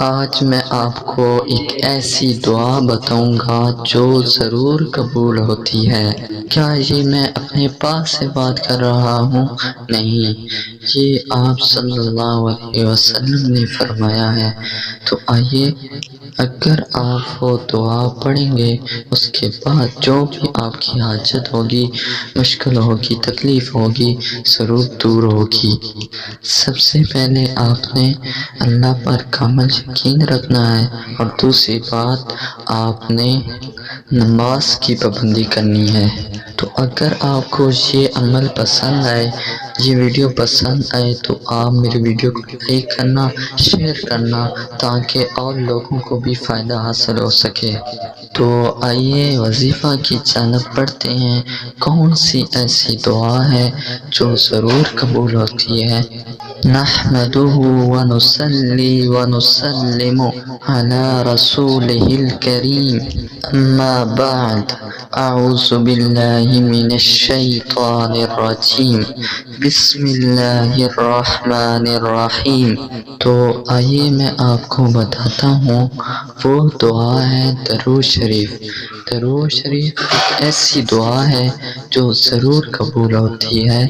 آج میں آپ کو ایک ایسی دعا بتاؤں گا جو ضرور قبول ہوتی ہے۔ کیا یہ میں اپنے پاس سے بات کر رہا ہوں؟ نہیں، یہ آپ صلی اللہ علیہ وسلم نے فرمایا ہے۔ تو آئیے، اگر آپ وہ دعا پڑھیں گے، اس کے بعد جو بھی آپ کی حاجت ہوگی، مشکل ہوگی، تکلیف ہوگی، ضرور دور ہوگی۔ سب سے پہلے آپ نے اللہ پر کامل یقین رکھنا ہے، اور دوسری بات آپ نے نماز کی پابندی کرنی ہے۔ تو اگر آپ کو یہ عمل پسند آئے، یہ ویڈیو پسند آئے، تو آپ میری ویڈیو کو لائک کرنا، شیئر کرنا، تاکہ اور لوگوں کو بھی فائدہ حاصل ہو سکے۔ تو آئیے وظیفہ کی جانب پڑھتے ہیں۔ کون سی ایسی دعا ہے جو ضرور قبول ہوتی ہے؟ نحمده ونصلي ونسلم على رسوله الكريم، اما بعد، اعوذ باللہ من الشیطان الرجیم، بسم اللہ الرحمن الرحیم۔ تو آئیے میں آپ کو بتاتا ہوں، وہ دعا ہے درود شریف۔ درود شریف ایک ایسی دعا ہے جو ضرور قبول ہوتی ہے۔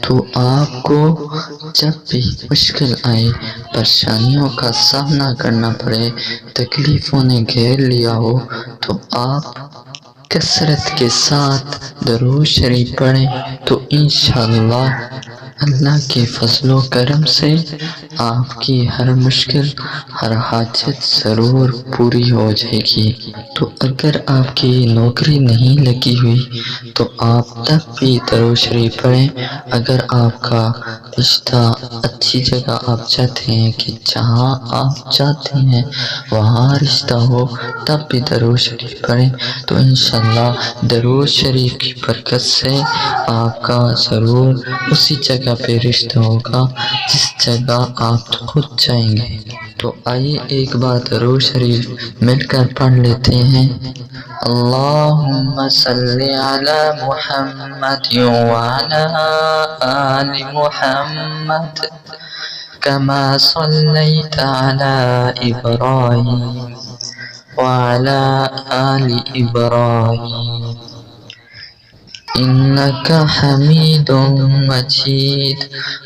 تو آپ کو جب بھی مشکل آئے، پریشانیوں کا سامنا کرنا پڑے، تکلیفوں نے گھیر لیا ہو، تو آپ کثرت کے ساتھ درود شریف پڑھیں، تو انشاءاللہ اللہ کے فضل و کرم سے آپ کی ہر مشکل، ہر حاجت ضرور پوری ہو جائے گی۔ تو اگر آپ کی نوکری نہیں لگی ہوئی، تو آپ تب بھی درود شریف پڑھیں۔ اگر آپ کا رشتہ اچھی جگہ آپ چاہتے ہیں کہ جہاں آپ چاہتے ہیں وہاں رشتہ ہو، تب بھی درود شریف پڑھیں، تو انشاءاللہ درود شریف کی برکت سے آپ کا ضرور اسی جگہ پہ رشتہ ہوگا جس جگہ آپ خود چاہیں گے۔ تو آئیے ایک بار درود شریف مل کر پڑھ لیتے ہیں۔ اللہم صلی علی محمد وعلی آل محمد کما صلیت علی ابراہیم وعلی آل ابراہیم انک حمید مجید۔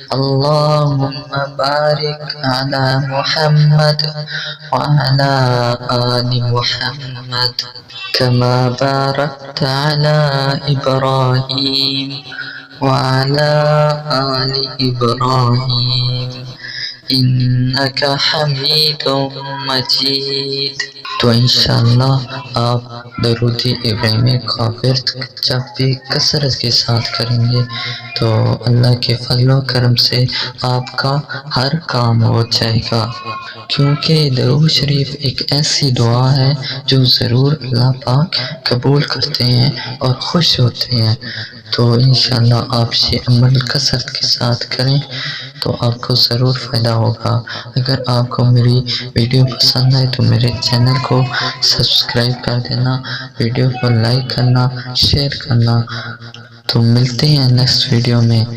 اللہم بارک علی محمد وعلی آل محمد کما بارکت علی ابراہیم وعلی آل ابراہیم انک حمید مجید۔ تو انشاءاللہ آپ درود ابراہیمی کا ورد جب بھی کثرت کے ساتھ کریں گے، تو اللہ کے فضل و کرم سے آپ کا ہر کام ہو جائے گا، کیونکہ درود شریف ایک ایسی دعا ہے جو ضرور اللہ پاک قبول کرتے ہیں اور خوش ہوتے ہیں۔ تو انشاءاللہ آپ یہ عمل کثرت کے ساتھ کریں تو آپ کو ضرور فائدہ ہوگا۔ اگر آپ کو میری ویڈیو پسند آئے تو میرے چینل کو سبسکرائب کر دینا، ویڈیو کو لائک کرنا، شیئر کرنا۔ تو ملتے ہیں نیکسٹ ویڈیو میں۔